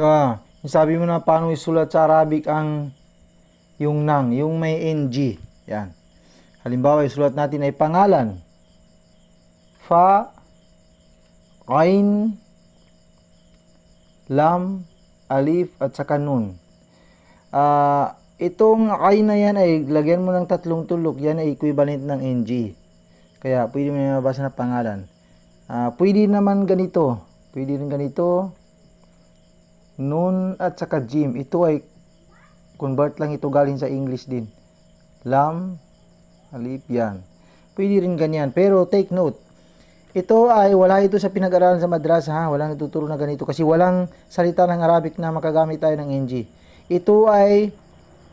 Yung sabi mo na paano isulat sa Arabic ang yung nang, yung may NG. Yan. Halimbawa, isulat natin ay pangalan. Fa, Ain, Lam, Alif, at saka Nun. Itong Ain na yan ay lagyan mo ng tatlong tulok. Yan ay equivalent ng NG. Kaya pwede mo na mabasa na pangalan. Pwede naman ganito. Pwede rin ganito. Nun at saka Jim. Ito ay convert lang ito galing sa English din. Lam, Alif, yan. Pwede rin ganyan. Pero take note. Ito ay wala ito sa pinag-aralan sa madrasa, ha. Walang natuturo na ganito. Kasi walang salita ng Arabic na makagamit tayo ng NG. Ito ay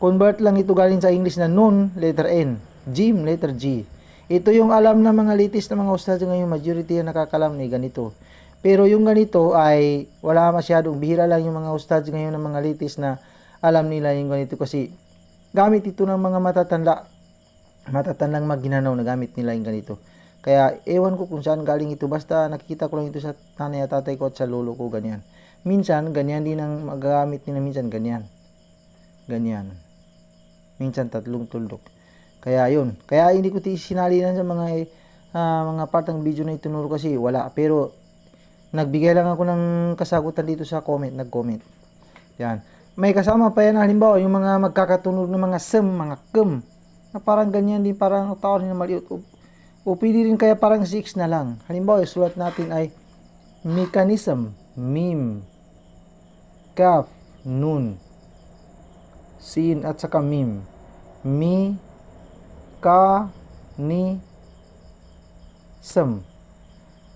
convert lang ito galing sa English na Nun, letter N. Jim, letter G. Ito yung alam ng mga latest na mga ustad ngayon. Majority na nakakalam ni ganito. Pero yung ganito ay wala masyadong, bihira lang yung mga ustads ngayon ng mga latest na alam nila yung ganito kasi gamit ito ng mga matatandang maginanaw na gamit nila yung ganito. Kaya ewan ko kung saan galing ito, basta nakikita ko lang ito sa nanay at tatay ko at sa lolo ko, ganyan. Minsan ganyan din ang magagamit nila, minsan ganyan. Ganyan. Minsan tatlong tuldok. Kaya yun. Kaya hindi ko sinalinan sa mga part ng video na itinuro kasi wala. Pero nagbigay lang ako ng kasagutan dito sa comment, nag-comment. Yan. May kasama pa yan, halimbawa, yung mga magkakatunog ng mga sem, mga kem, na parang ganyan din, parang tawag na maliit. O pwede rin kaya parang 6 na lang. Halimbawa, sulat natin ay mechanism, mim, kaf, nun, sin, at saka mim. Mi, ka, ni, sem.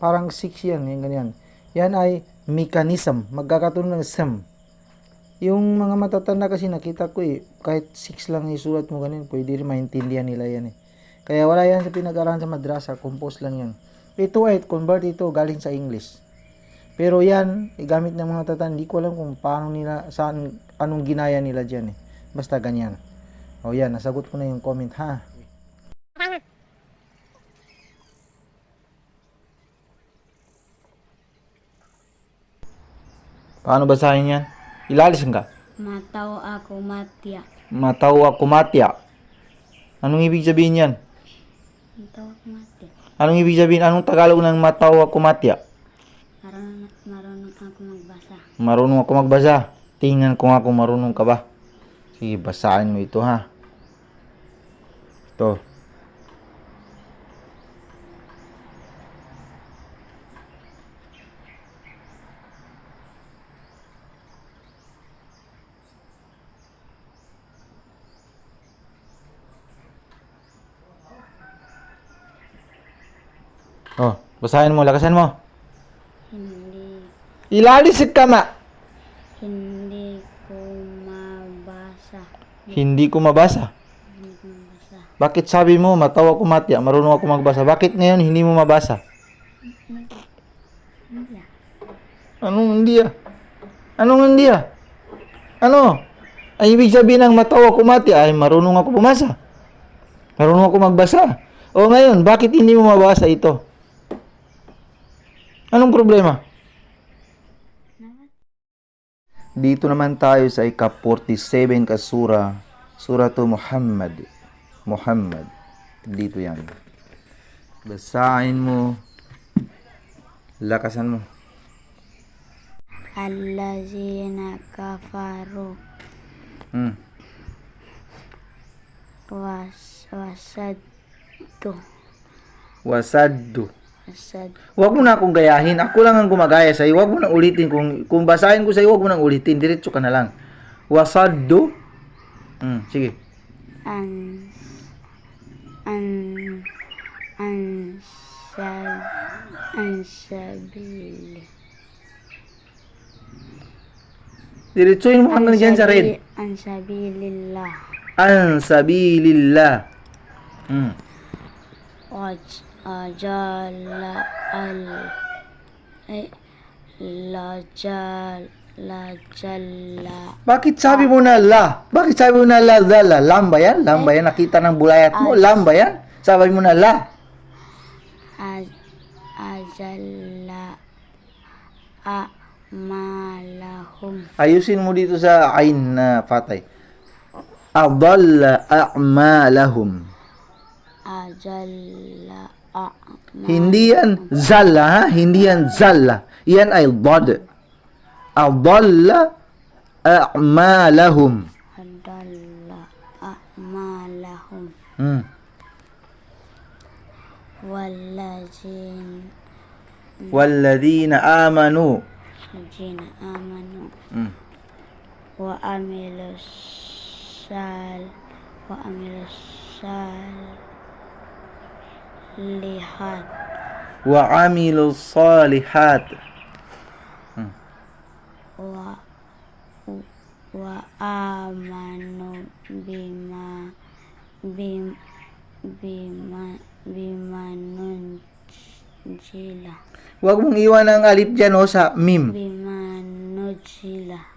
Parang 6 yan, yung ganyan. Yan ay mechanism, magkakatunog ng sem. Yung mga matatanda kasi nakita ko kahit 6 lang isulat mo ganun, pwede rin maintindihan nila yan Kaya wala yan sa pinag-aralan sa madrasa, compose lang yan. Ito ay convert ito galing sa English. Pero yan, gamit ng mga tatanda, hindi ko alam kung paano nila, anong ginaya nila dyan Basta ganyan. O yan, nasagot ko na yung comment ha. Paano basahin yan? Ilalis ka. Mataw ako matya. Mataw ako matya. Anong ibig sabihin yan? Mataw ako matya. Anong ibig sabihin? Anong Tagalog ng mataw ako matya? Marunong ako magbasa. Marunong ako magbasa. Tingnan ko nga kung marunong ka ba. Sige, basahin mo ito ha. Ito. Oh, basahin mo, lakasan mo. Ilalis ka ma. Hindi ko mabasa. Hindi ko mabasa. Hindi ko mabasa. Bakit sabi mo, matawa ko matya, marunong ako magbasa? Bakit ngayon hindi mo mabasa? Hindi. Anong hindi Anong hindi Ano? Ay ibig sabihin ng matawa ko matya ay marunong ako bumasa. Marunong ako magbasa. O ngayon, bakit hindi mo mabasa ito? Anong problema? Dito naman tayo sa ika-47 kasura, Suratu Muhammad. Muhammad. Dito yan. Basahin mo. Lakasan mo. Allazina kafaru. Wasaddu. Wasaddu. Huwag mo na akong gayahin. Ako lang ang gumagaya sa'yo. Huwag mo na ulitin. Kung basahin ko sa'yo, huwag mo na ulitin. Diretso ka na lang. Wasaddu. Sige. Ansabili. Diretsuin mo hanggang dyan sa red. Ansabilillah. Ansabilillah. Ajala lajalla. Bakit sabi mo na la? Bakit sabi mo na la? Lam ba yan? Lam ba yan? Nakita ng bulayat mo? Lam ba yan? Sabi mo na la. Ajalla a'malahum. Ayusin mo dito sa ain na patay. Adalla a'malahum. Ajalla a'malahum. Hindi yan zalla, ha? Hindi yan zalla. Yan ay dad. Adalla a'malahum. Adalla a'malahum. Hmm. Walladhina amanu. Ladzina amanu Hmm. wa amilus salihat Wa amilus salihat. wa amanu bima nunjila Huwag mong iwan ang alif dyan o sa mim. bima nunjila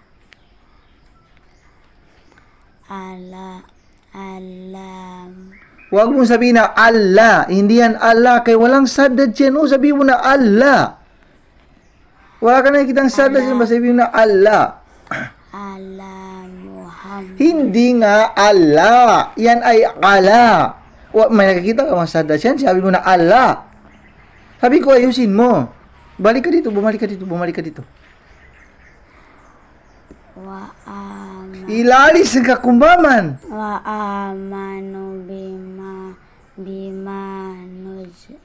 alam Huwag mong sabihin na Allah. Hindi yan Allah. Kaya walang sadad dyan o. Sabihin mo na Allah. Wala ka nakikitang sadad dyan. Sabihin mo na Allah. ala Muhammad Hindi nga Allah. Yan ay Allah. May nakikita ka mga sadad dyan. Sabi mo na Allah. Sabi ko ayusin mo. Balik ka dito. Bumalik ka dito. Bumalik ka dito. Ilalis ang kakumbaman. wa amanu bima nujri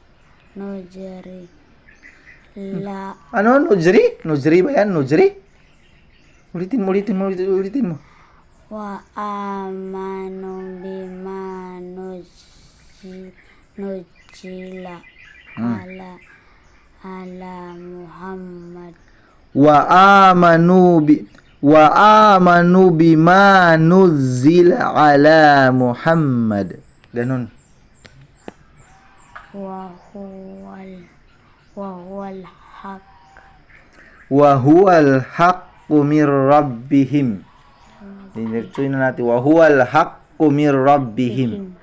la Ano? Nujri? Nujri ba yan? Nujri? Ulitin mo. wa amanu bima nujila ala Muhammad Wa amanu bima nuzzila ala Muhammad. Ganun. wa huwal haq Wa huwal haqqu mir rabbihim. Diretsuin na natin. Wa huwal haqqu mir rabbihim.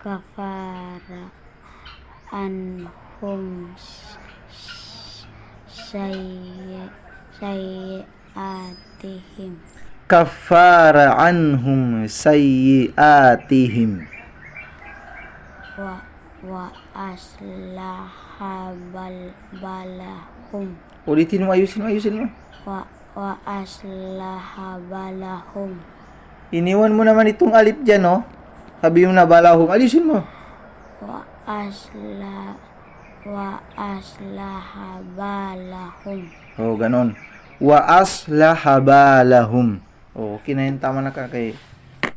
kafara anhum sayyi'atihim Kaffara anhum sayyi'atihim. wa aslaha balahum Ulitin mo, ayusin mo. wa aslaha balahum Iniwan mo naman itong alif dyan, no? Sabi mo na balahum. Ayusin mo. wa aslaha balahum Oh, ganon. Wa aslaha balahum. Oh, okay na yun. Tama na ka kay